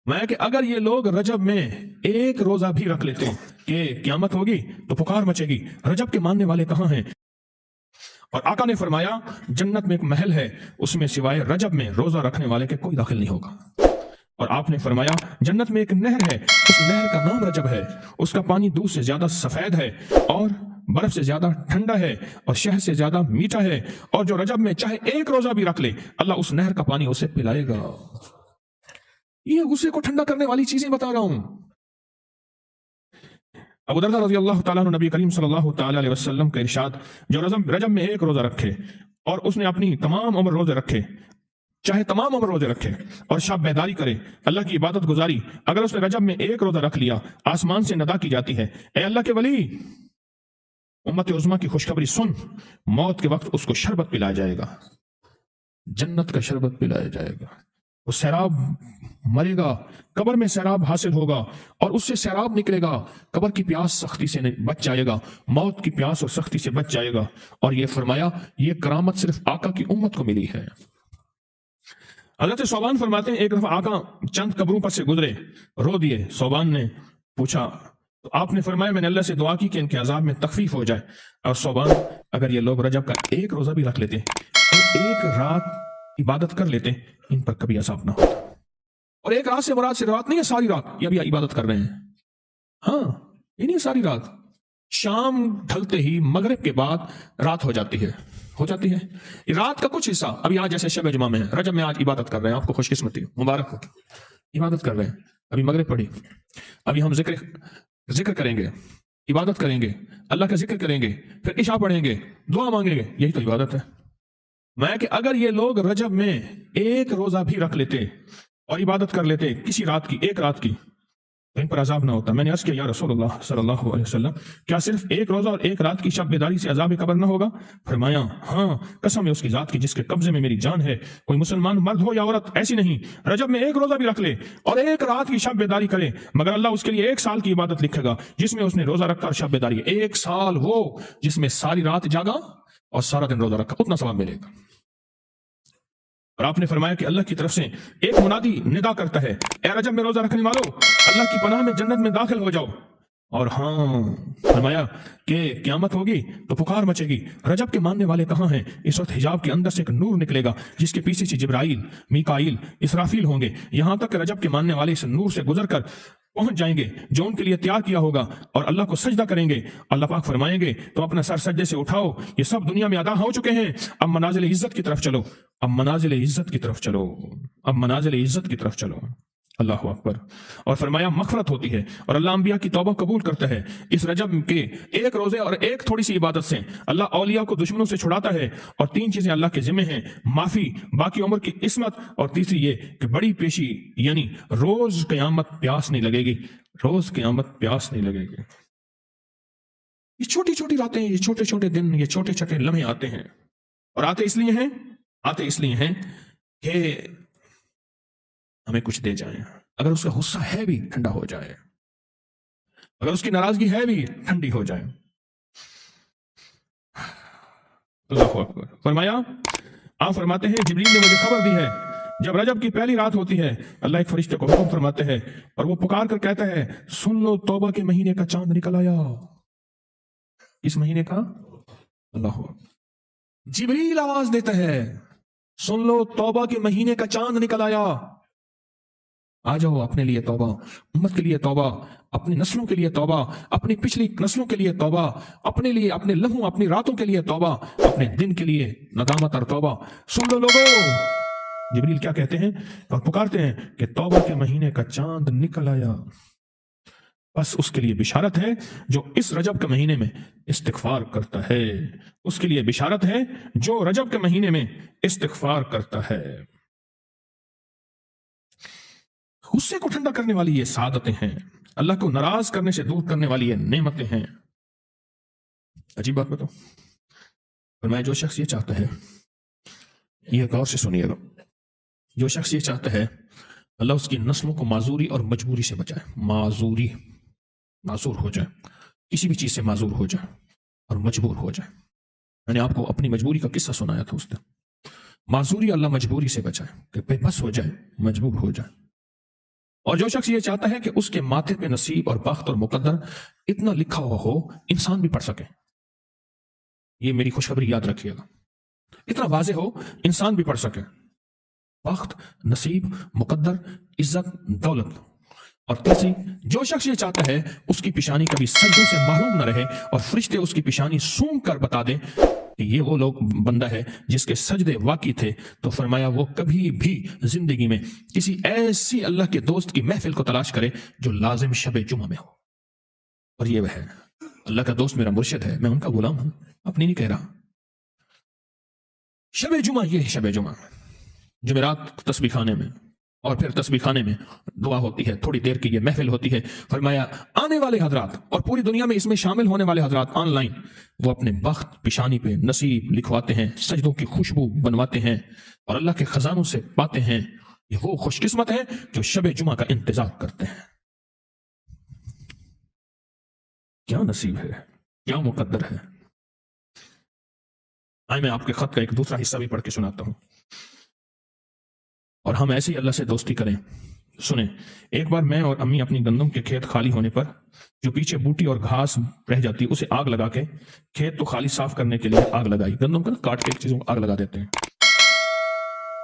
میں کہ اگر یہ لوگ رجب میں ایک روزہ بھی رکھ لیتے کہ قیامت ہوگی تو پکار مچے گی، رجب کے ماننے والے کہاں ہیں؟ اور آقا نے فرمایا جنت میں ایک محل ہے، اس میں سوائے رجب میں روزہ رکھنے والے کے کوئی داخل نہیں ہوگا۔ اور آپ نے فرمایا جنت میں ایک نہر ہے، اس نہر کا نام رجب ہے، اس کا پانی دودھ سے زیادہ سفید ہے اور برف سے زیادہ ٹھنڈا ہے اور شہد سے زیادہ میٹھا ہے، اور جو رجب میں چاہے ایک روزہ بھی رکھ لے اللہ اس نہر کا پانی اسے پلائے گا۔ یہ غصے کو ٹھنڈا کرنے والی چیزیں بتا رہا ہوں۔ ابو درداء رضی اللہ تعالیٰ عنہ نبی کریم صلی اللہ تعالیٰ علیہ وسلم کا ارشاد، جو رجب میں ایک روزہ رکھے اور اس نے اپنی تمام عمر روزے رکھے، چاہے تمام عمر روزے رکھے اور شب بیداری کرے، اللہ کی عبادت گزاری، اگر اس نے رجب میں ایک روزہ رکھ لیا آسمان سے ندا کی جاتی ہے، اے اللہ کے ولی، امت عظمیٰ کی خوشخبری سن، موت کے وقت اس کو شربت پلایا جائے گا، جنت کا شربت پلایا جائے گا، وہ سیراب مرے گا، قبر میں سیراب حاصل ہوگا اور اس سے سیراب نکلے گا، قبر کی پیاس سختی سے بچ جائے گا، موت کی پیاس اور سختی سے بچ جائے گا۔ اور یہ فرمایا یہ کرامت صرف آقا کی امت کو ملی ہے۔ حضرت صوبان فرماتے ہیں ایک دفعہ آقا چند قبروں پر سے گزرے، رو دیے۔ صوبان نے پوچھا تو آپ نے فرمایا میں نے اللہ سے دعا کی کہ ان کے عذاب میں تخفیف ہو جائے۔ اور صوبان اگر یہ لوگ رجب کا ایک روزہ بھی رکھ لیتے اور ایک رات عبادت کر لیتے ان پر کبھی عذاب نہ ہوتا۔ اور ایک رات سے مراد سے رات نہیں ہے ساری رات، یہ ابھی عبادت کر رہے ہیں، ہاں یہ نہیں ساری رات، شام ڈھلتے ہی مغرب کے بعد رات ہو جاتی ہے رات کا کچھ حصہ۔ ابھی آج جیسے شب جمعہ میں ہے، رجب میں آج عبادت کر رہے ہیں، آپ کو خوش قسمتی مبارک ہو، عبادت کر رہے ہیں، ابھی مغرب پڑھی، ابھی ہم ذکر کریں گے، عبادت کریں گے، اللہ کا ذکر کریں گے، پھر عشاء پڑھیں گے، دعا مانگیں گے، یہی تو عبادت ہے۔ میں کہ اگر یہ لوگ رجب میں ایک روزہ بھی رکھ لیتے اور عبادت کر لیتے کسی رات کی، ایک رات کی، تو ان پر عذاب نہ ہوتا۔ میں نے عرض کیا یا رسول اللہ صلی اللہ علیہ وسلم کیا صرف ایک روزہ اور ایک رات کی شب بیداری سے عذاب قبر نہ ہوگا؟ فرمایا ہاں، قسم ہے اس کی ذات کی جس کے قبضے میں میری جان ہے، کوئی مسلمان مرد ہو یا عورت ایسی نہیں رجب میں ایک روزہ بھی رکھ لے اور ایک رات کی شب بیداری کرے مگر اللہ اس کے لیے ایک سال کی عبادت لکھے گا جس میں اس نے روزہ رکھا اور شب بیداری، ایک سال وہ جس میں ساری رات جاگا اور سارا دن روزہ رکھا، اتنا ثواب ملے گا۔ اور آپ نے فرمایا کہ اللہ کی طرف سے ایک منادی ندا کرتا ہے، اے رجب میں روزہ رکھنے والو اللہ کی پناہ میں جنت میں داخل ہو جاؤ۔ اور ہاں فرمایا کہ قیامت ہوگی تو پکار مچے گی، رجب کے ماننے والے کہاں ہیں؟ اس وقت حجاب کے اندر سے ایک نور نکلے گا جس کے پیچھے سے جبرائیل، میکائیل، اسرافیل ہوں گے، یہاں تک کہ رجب کے ماننے والے اس نور سے گزر کر پہنچ جائیں گے جو ان کے لیے تیار کیا ہوگا اور اللہ کو سجدہ کریں گے۔ اللہ پاک فرمائیں گے تو اپنا سر سجدے سے اٹھاؤ، یہ سب دنیا میں ادا ہو چکے ہیں، اب منازل عزت کی طرف چلو، اب منازل عزت کی طرف چلو، اب منازل عزت کی طرف چلو۔ اللہ اکبر۔ اور فرمایا مغفرت ہوتی ہے اور اللہ انبیاء کی توبہ قبول کرتا ہے۔ اس رجب کے ایک روزے اور ایک تھوڑی سی عبادت سے اللہ اولیاء کو دشمنوں سے چھڑاتا ہے، اور تین چیزیں اللہ کے ذمہ ہیں، معافی، باقی عمر کی عصمت، اور تیسری یہ کہ بڑی پیشی، یعنی روز قیامت پیاس نہیں لگے گی، روز قیامت پیاس نہیں لگے گی۔ یہ چھوٹی چھوٹی راتیں، یہ چھوٹے چھوٹے دن، یہ چھوٹے چھوٹے لمحے آتے ہیں، اور آتے اس لیے ہیں کہ ہمیں کچھ دے جائیں۔ اگر اس کا غصہ ہے بھی ٹھنڈا ہو جائے، اگر اس کی ناراضگی ہے بھی ٹھنڈی ہو جائے۔ اللہ اکبر۔ فرمایا آپ فرماتے ہیں جبریل نے مجھے خبر دی ہے جب رجب کی پہلی رات ہوتی ہے اللہ ایک فرشتے کو حکم فرماتے ہیں اور وہ پکار کر کہتا ہے سن لو توبہ کے مہینے کا چاند نکل آیا۔ اس مہینے کا اللہ جبریل آواز دیتا ہے سن لو توبہ کے مہینے کا چاند نکل آیا، آ جاؤ اپنے لیے توبہ، امت کے لیے توبہ، اپنی نسلوں کے لیے توبہ، اپنی پچھلی نسلوں کے لیے توبہ، اپنے لیے، اپنے لمحوں، اپنی راتوں کے لیے توبہ، اپنے دن کے لیے ندامت اور توبہ۔ سن لو لوگو، جبریل کیا کہتے ہیں اور پکارتے ہیں کہ توبہ کے مہینے کا چاند نکل آیا۔ بس اس کے لیے بشارت ہے جو اس رجب کے مہینے میں استغفار کرتا ہے، اس کے لیے بشارت ہے جو رجب کے مہینے میں استغفار کرتا ہے۔ غصے کو ٹھنڈا کرنے والی یہ سعادتیں ہیں، اللہ کو ناراض کرنے سے دور کرنے والی یہ نعمتیں ہیں۔ عجیب بات بتاؤ، فرمایا جو شخص یہ چاہتا ہے، یہ غور سے سنیے گا، جو شخص یہ چاہتا ہے اللہ اس کی نسلوں کو معذوری اور مجبوری سے بچائے، معذور ہو جائے، کسی بھی چیز سے معذور ہو جائے اور مجبور ہو جائے۔ میں نے آپ کو اپنی مجبوری کا قصہ سنایا تھا اس دن، معذوری اللہ مجبوری سے بچائے کہ بے بس ہو جائے، مجبور ہو جائے۔ اور جو شخص یہ چاہتا ہے کہ اس کے ماتھے پہ نصیب اور بخت اور مقدر اتنا لکھا ہوا ہو انسان بھی پڑھ سکے، یہ میری خوشخبری یاد رکھیے گا، اتنا واضح ہو انسان بھی پڑھ سکے، بخت، نصیب، مقدر، عزت، دولت۔ اور تیسری، جو شخص یہ چاہتا ہے اس کی پیشانی کبھی سجدوں سے محروم نہ رہے اور فرشتے اس کی پیشانی سونگ کر بتا دیں کہ یہ وہ لوگ بندہ ہے جس کے سجدے واقعی تھے، تو فرمایا وہ کبھی بھی زندگی میں کسی ایسی اللہ کے دوست کی محفل کو تلاش کرے جو لازم شب جمعہ میں ہو۔ اور یہ وہ ہے، اللہ کا دوست میرا مرشد ہے، میں ان کا غلام ہوں، اپنی نہیں کہہ رہا۔ شب جمعہ، یہ ہے شب جمعہ، جمعرات تسبیح خانے میں، اور پھر تسبیح خانے میں دعا ہوتی ہے، تھوڑی دیر کی یہ محفل ہوتی ہے۔ فرمایا آنے والے حضرات اور پوری دنیا میں اس میں شامل ہونے والے حضرات آن لائن، وہ اپنے بخت پیشانی پہ نصیب لکھواتے ہیں، سجدوں کی خوشبو بنواتے ہیں اور اللہ کے خزانوں سے پاتے ہیں۔ یہ وہ خوش قسمت ہے جو شب جمعہ کا انتظار کرتے ہیں۔ کیا نصیب ہے، کیا مقدر ہے۔ آئے میں آپ کے خط کا ایک دوسرا حصہ بھی پڑھ کے سناتا ہوں، اور ہم ایسے ہی اللہ سے دوستی کریں۔ سنیں، ایک بار میں اور امی اپنی گندم کے کھیت خالی ہونے پر جو پیچھے بوٹی اور گھاس رہ جاتی اسے آگ لگا کے، کھیت تو خالی صاف کرنے کے لیے آگ لگائی، گندم کو کاٹ کے چیزوں کو آگ لگا دیتے ہیں،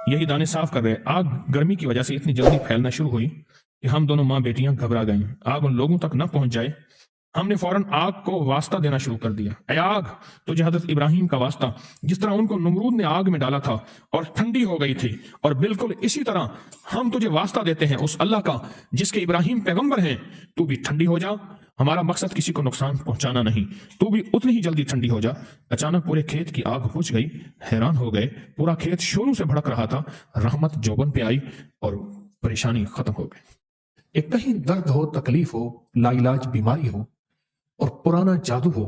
یہی دانے صاف کر رہے، آگ گرمی کی وجہ سے اتنی جلدی پھیلنا شروع ہوئی کہ ہم دونوں ماں بیٹیاں گھبرا گئیں، آگ ان لوگوں تک نہ پہنچ جائے۔ ہم نے فوراً آگ کو واسطہ دینا شروع کر دیا، اے آگ تجھے حضرت ابراہیم کا واسطہ، جس طرح ان کو نمرود نے آگ میں ڈالا تھا اور ٹھنڈی ہو گئی تھی، اور بالکل اسی طرح ہم تجھے واسطہ دیتے ہیں اس اللہ کا جس کے ابراہیم پیغمبر ہیں، تو بھی ٹھنڈی ہو جا، ہمارا مقصد کسی کو نقصان پہنچانا نہیں، تو بھی اتنی ہی جلدی ٹھنڈی ہو جا۔ اچانک پورے کھیت کی آگ بجھ گئی، حیران ہو گئے، پورا کھیت شعلوں سے بھڑک رہا تھا، رحمت جوبن پہ آئی اور پریشانی ختم ہو گئی۔ ایک کہیں درد ہو، تکلیف ہو، لا علاج بیماری ہو، اور پرانا جادو ہو،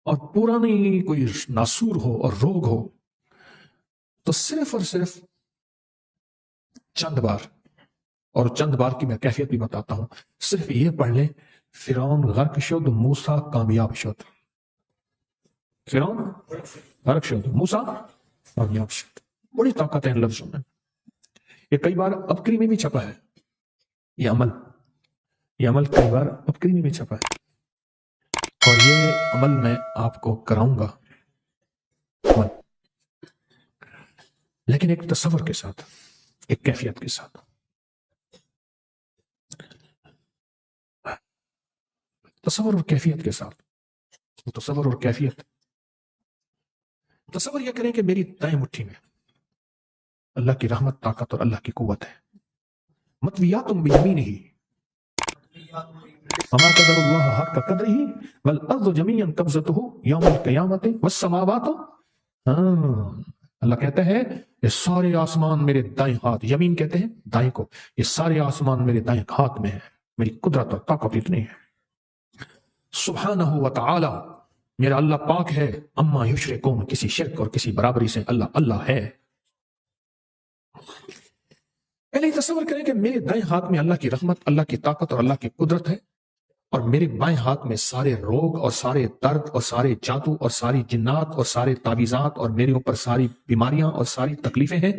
اور پرانی کوئی ناسور ہو اور روگ ہو، تو صرف اور صرف چند بار، اور چند بار کی میں کیفیت بھی بتاتا ہوں، صرف یہ پڑھ لیں، فرعون غرق شد، موسیٰ کامیاب شد۔ فرعون غرق شد، موسیٰ کامیاب شد۔ بڑی طاقت ہے ان لفظوں میں۔ یہ کئی بار ابکری میں بھی چھپا ہے، یہ عمل کئی بار ابکری میں بھی چھپا ہے، اور یہ عمل میں آپ کو کراؤں گا، لیکن ایک تصور کے ساتھ، ایک کیفیت کے ساتھ۔ تصور اور کیفیت کے ساتھ، تصور اور کیفیت۔ تصور یہ کریں کہ میری دائیں مٹھی میں اللہ کی رحمت، طاقت اور اللہ کی قوت ہے، مطویات بیمینہ، وما قدر اللہ حق قدرہ والارض جمیعا قبضتہ یوم القیامت والسماوات، اللہ کہتا ہے یہ سارے آسمان میرے دائیں ہاتھ، یمین کہتے ہیں دائیں کو، یہ سارے آسمان میرے دائیں ہاتھ میں ہے، میری قدرت اور طاقت اتنی ہے۔ سبحانہ وتعالی، میرا اللہ پاک ہے، اما یشرکون، کسی شرک اور کسی برابری سے اللہ اللہ ہے۔ پہلے ہی تصور کریں کہ میرے دائیں ہاتھ میں اللہ کی رحمت، اللہ کی طاقت اور اللہ کی قدرت ہے، اور میرے بائیں ہاتھ میں سارے روگ اور سارے درد اور سارے جادو اور ساری جنات اور سارے تعویذات اور میرے اوپر ساری بیماریاں اور ساری تکلیفیں ہیں،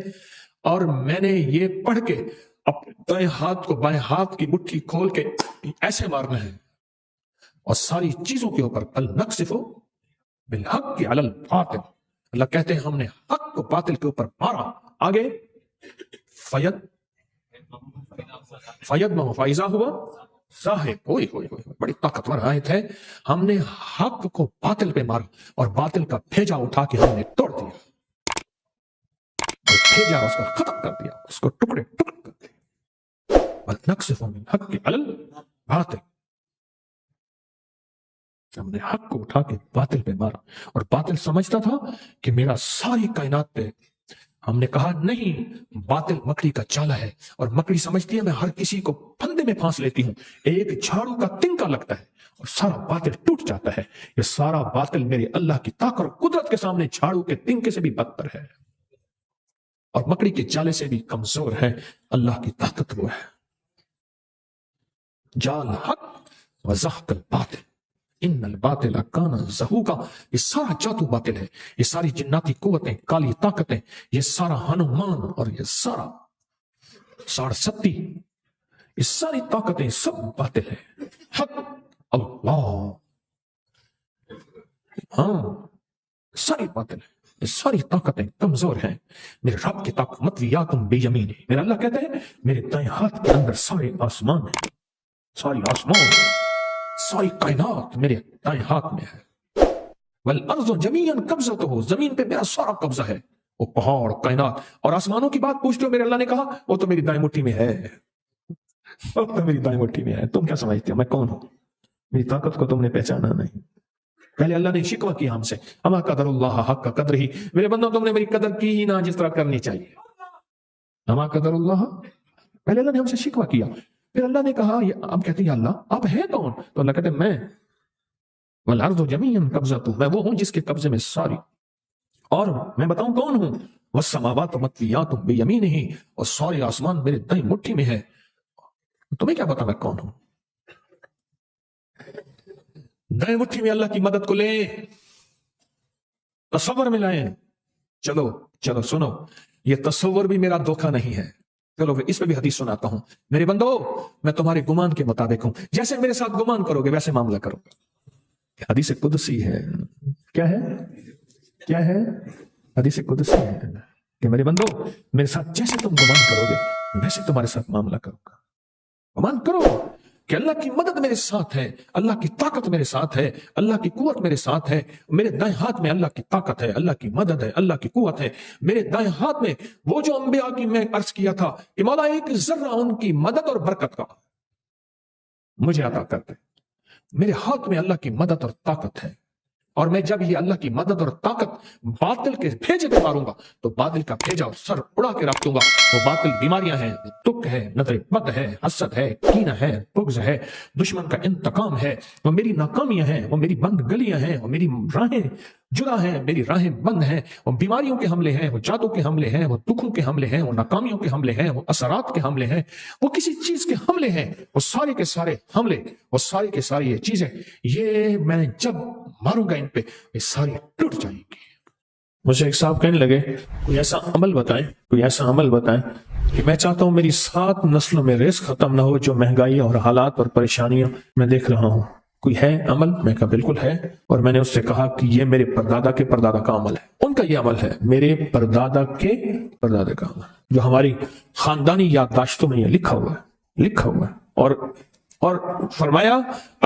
اور میں نے یہ پڑھ کے اپنے دائیں ہاتھ کو بائیں ہاتھ کی مٹھی کھول کے ایسے مارنا ہے، اور ساری چیزوں کے اوپر النقصف بالحق علی الباطل، اللہ کہتے ہیں ہم نے حق کو باطل کے اوپر مارا۔ آگے فید میں فائزہ ہوا صاحب، ہوئی بڑی طاقتور آیت ہے۔ ہم نے حق کو باطل پہ مارا اور باطل کا بھیجا اٹھا کے ہم نے توڑ دیا، بھیجا اس کو ختم کر دیا، اس کو ٹکڑے ٹکڑے کر دیا۔ وَلْنَقْصِفُ مِنْ حَقِّ عَلَى الْبَاطِلِ، ہم نے حق کو اٹھا کے باطل پہ مارا، اور باطل سمجھتا تھا کہ میرا ساری کائنات پہ، ہم نے کہا نہیں، باطل مکڑی کا چالا ہے، اور مکڑی سمجھتی ہے میں ہر کسی کو پھندے میں پھانس لیتی ہوں، ایک جھاڑو کا تنکا لگتا ہے اور سارا باطل ٹوٹ جاتا ہے۔ یہ سارا باطل میرے اللہ کی طاقت اور قدرت کے سامنے جھاڑو کے تنکے سے بھی بدتر ہے، اور مکڑی کے جالے سے بھی کمزور ہے۔ اللہ کی طاقت وہ ہے، جال حق وزحق الباطل ان الباطل کان زہوقا۔ یہ سارا جادو باطل ہے، یہ ساری جناتی قوتیں، کالی طاقتیں، یہ سارا ہنومان اور یہ سارا 67 یہ ساری طاقتیں سب باطل ہیں. حق اللہ. ہاں ساری باطل ہے. یہ ساری طاقتیں کمزور ہیں. میرے رب کی طاقت مطویاتم بیمینہ. میرے اللہ کہتے ہیں میرے دائیں ہاتھ کے اندر سارے آسمان ہیں. ساری آسمان، ساری کائنات میرے دائیں ہاتھ میں ہے. والارض جميعا قبضته. زمین پہ میرا سارا قبضہ ہے. وہ پہاڑ، کائنات اور آسمانوں کی بات پوچھتے ہو، میرے اللہ نے کہا وہ تو میری دائیں مٹھی میں ہے. وہ تو میری دائیں مٹھی میں ہے. تم کیا سمجھتے ہو میں کون ہوں؟ میری طاقت کو تم نے پہچانا نہیں. پہلے اللہ نے شکوہ کیا ہم سے، اما قدر اللہ حق قدر ہی. میرے بندوں تم نے میری قدر کی ہی نہ جس طرح کرنی چاہیے. اما قدر اللہ. پہلے اللہ نے ہم سے شکوہ کیا. پھر اللہ نے کہا اب کہتے ہیں یا اللہ آپ ہیں کون؟ تو اللہ کہتے ہیں میں. والارض جميعا قبضته. میں وہ ہوں جس کے قبضے میں ساری. اور میں بتاؤں کون ہوں؟ والسماوات مطویات بیمینہ. اور سارے آسمان میرے دائیں مٹھی میں ہے. تمہیں کیا پتا میں کون ہوں؟ دائیں مٹھی میں اللہ کی مدد کو لیں، تصور میں لائیں. چلو چلو سنو، یہ تصور بھی میرا دھوکہ نہیں ہے. چلو اس پہ بھی حدیث سناتا ہوں. میرے بندو میں تمہارے گمان کے مطابق ہوں. جیسے میرے ساتھ گمان کرو گے ویسے معاملہ کرو گے. حدیث قدسی ہے. کیا ہے؟ کیا ہے؟ حدیث قدسی ہے کہ میرے بندو میرے ساتھ جیسے تم گمان کرو گے ویسے تمہارے ساتھ معاملہ کروں گا. گمان کرو کہ اللہ کی مدد میرے ساتھ ہے، اللہ کی طاقت میرے ساتھ ہے، اللہ کی قوت میرے ساتھ ہے. میرے دائیں ہاتھ میں اللہ کی طاقت ہے، اللہ کی مدد ہے، اللہ کی قوت ہے. میرے دائیں ہاتھ میں وہ جو انبیاء کی میں عرض کیا تھا کہ مولا ایک ذرہ ان کی مدد اور برکت کا مجھے عطا کرتے. میرے ہاتھ میں اللہ کی مدد اور طاقت ہے. اور میں جب یہ اللہ کی مدد اور طاقت باطل کے بھیجے پہ ماروں گا تو باطل کا بھیجا اور سر اڑا کے رکھ دوں گا. وہ باطل بیماریاں ہیں، تک ہے، نظر بد ہے، حسد ہے، کینہ ہے، بغض ہے، دشمن کا انتقام ہے. وہ میری ناکامیاں ہیں، وہ میری بند گلیاں ہیں، وہ میری راہیں جدا ہیں، میری راہیں بند ہیں. وہ بیماریوں کے حملے ہیں، وہ جادو کے حملے ہیں، وہ دکھوں کے حملے ہیں، وہ ناکامیوں کے حملے ہیں، وہ اثرات کے حملے ہیں، وہ کسی چیز کے حملے ہیں. وہ سارے کے سارے حملے، وہ سارے کے ساری یہ چیزیں، یہ میں جب ماروں گا ان پہ یہ ساری ٹوٹ جائیں گی. مجھے ایک صاحب کہنے لگے کوئی ایسا عمل بتائیں، کوئی ایسا عمل بتائیں کہ میں چاہتا ہوں میری 7 نسلوں میں رزق ختم نہ ہو جو مہنگائی اور حالات اور پریشانیاں میں دیکھ رہا ہوں. کوئی ہے عمل؟ میں کہا بالکل ہے. اور میں نے اس سے کہا کہ یہ میرے پردادا کے پردادا کا عمل ہے. ان کا یہ عمل ہے، میرے پردادا کے پردادا کا عمل جو ہماری خاندانی یادداشتوں میں یہ لکھا ہوا ہے، لکھا ہوا ہے. اور فرمایا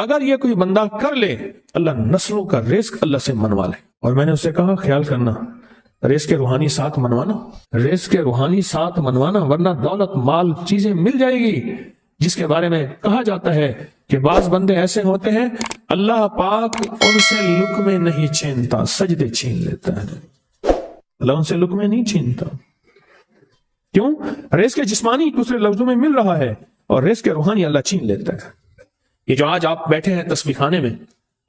اگر یہ کوئی بندہ کر لے اللہ نسلوں کا رزق اللہ سے منوا لے. اور میں نے اس سے کہا خیال کرنا رزق کے روحانی ساتھ منوانا، رزق کے روحانی ساتھ منوانا، ورنہ دولت مال چیزیں مل جائے گی جس کے بارے میں کہا جاتا ہے کہ بعض بندے ایسے ہوتے ہیں اللہ پاک ان سے لقمے نہیں چھینتا، سجدے چھین لیتا ہے. اللہ ان سے لقمے نہیں چھینتا. کیوں؟ رزق جسمانی دوسرے لفظوں میں مل رہا ہے اور رزق روحانی اللہ چھین لیتا ہے. یہ جو آج آپ بیٹھے ہیں تسبیح خانے میں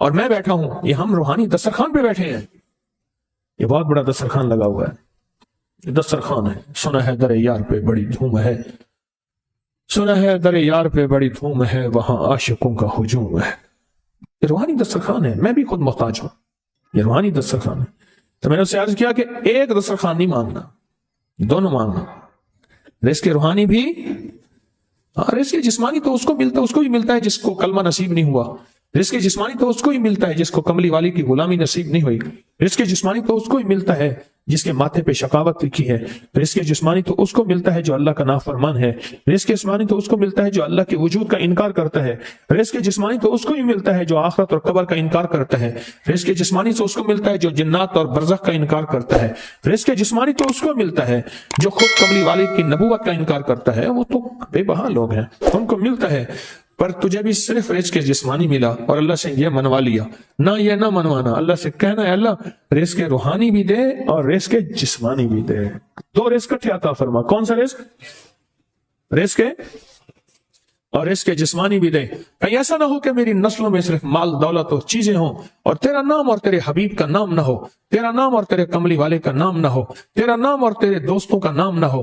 اور میں بیٹھا ہوں، یہ ہم روحانی دسترخوان پہ بیٹھے ہیں. یہ بہت بڑا دسترخوان لگا ہوا ہے، یہ دسترخوان ہے. سنا ہے در یار پہ بڑی دھوم ہے، سنا ہے در یار پہ بڑی دھوم ہے، وہاں عاشقوں کا ہجوم ہے. یہ روحانی دسترخوان ہے. میں بھی خود محتاج ہوں، یہ روحانی دسترخوان ہے. تو میں نے اس سے عرض کیا کہ ایک دسترخوان نہیں مانگنا، دونوں مانگنا. رزق روحانی بھی، رزق جسمانی تو اس کو ملتا ہے، اس کو بھی ملتا ہے جس کو کلمہ نصیب نہیں ہوا. رزق جسمانی تو اس کو ہی ملتا ہے جس کو کملی والی کی غلامی نصیب نہیں ہوئی. رزق جسمانی تو اس کو ہی ملتا ہے جس کے ماتھے پہ شقاوت لکھی ہے. رزق جسمانی تو اس کو ملتا ہے جو اللہ کا نافرمان ہے. رزق جسمانی تو اس کو ملتا ہے جو اللہ کے وجود کا انکار کرتا ہے. رزق جسمانی تو اس کو ہی ملتا ہے جو آخرت اور قبر کا انکار کرتا ہے. رزق جسمانی تو اس کو ملتا ہے جو جنات اور برزخ کا انکار کرتا ہے. رزق جسمانی تو اس کو ملتا ہے جو خود کملی والے کی نبوت کا انکار کرتا ہے. وہ تو بے بہا لوگ ہیں، ان کو ملتا ہے. پر تجھے بھی صرف رزق جسمانی ملا اور اللہ سے یہ منوا لیا. نہ یہ نہ منوانا، اللہ سے کہنا ہے اللہ رزق روحانی بھی دے اور رزق جسمانی بھی دے. 2 رزق اکٹھے عطا فرما. کون سا رزق؟ رزق اور رزق جسمانی بھی دے. کہیں ایسا نہ ہو کہ میری نسلوں میں صرف مال دولت اور چیزیں ہوں اور تیرا نام اور تیرے حبیب کا نام نہ ہو، تیرا نام اور تیرے کملی والے کا نام نہ ہو، تیرا نام اور تیرے دوستوں کا نام نہ ہو،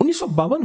1952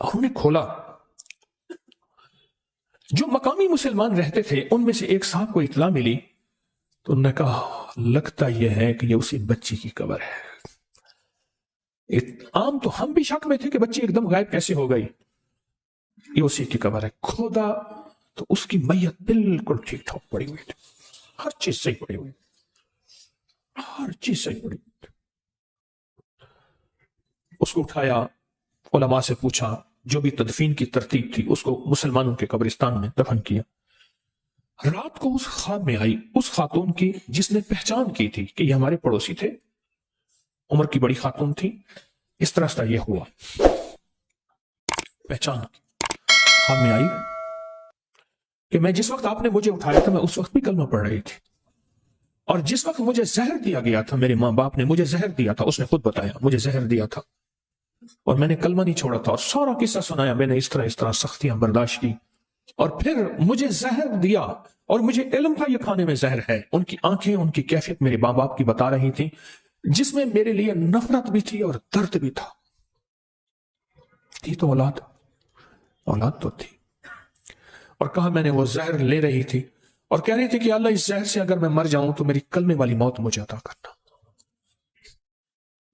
اور انہیں کھولا. جو مقامی مسلمان رہتے تھے ان میں سے ایک صاحب کو اطلاع ملی تو انہوں نے کہا لگتا یہ ہے کہ یہ اسی بچی کی قبر ہے. عام تو ہم بھی شک میں تھے کہ بچی ایک دم غائب کیسے ہو گئی. یہ اسی کی قبر ہے. کھودا تو اس کی میت بالکل ٹھیک ٹھاک پڑی ہوئی تھی. ہر چیز صحیح پڑی ہوئی, ہر چیز صحیح پڑی ہوئی تھی. اس کو اٹھایا, علماء سے پوچھا, جو بھی تدفین کی ترتیب تھی اس کو مسلمانوں کے قبرستان میں دفن کیا. رات کو اس خواب میں آئی اس خاتون کی جس نے پہچان کی تھی کہ یہ ہمارے پڑوسی تھے, عمر کی بڑی خاتون تھی. اس طرح سے یہ ہوا, پہچان کی. خواب میں آئی کہ میں جس وقت آپ نے مجھے اٹھایا تھا میں اس وقت بھی کلمہ پڑھ رہی تھی, اور جس وقت مجھے زہر دیا گیا تھا, میرے ماں باپ نے مجھے زہر دیا تھا, اس نے خود بتایا مجھے زہر دیا تھا اور میں نے کلمہ نہیں چھوڑا تھا, اور سارا قصہ سنایا. میں نے اس طرح سختیاں برداشت کی, اور پھر مجھے زہر دیا اور مجھے علم تھا یہ کھانے میں زہر ہے. ان کی آنکھیں, ان کی کیفیت میرے ماں باپ کی بتا رہی تھی, جس میں میرے لیے نفرت بھی تھی اور درد بھی تھا. تھی تو اولاد تو تھی. اور کہا میں نے وہ زہر لے رہی تھی اور کہہ رہی تھی کہ اللہ اس زہر سے اگر میں مر جاؤں تو میری کلمے والی موت مجھے عطا کرنا.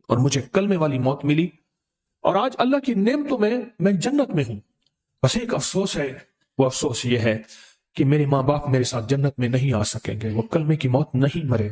اور مجھے کلمے والی موت ملی, اور آج اللہ کی نعمتوں میں جنت میں ہوں. بس ایک افسوس ہے, وہ افسوس یہ ہے کہ میرے ماں باپ میرے ساتھ جنت میں نہیں آ سکیں گے, وہ کلمے کی موت نہیں مرے.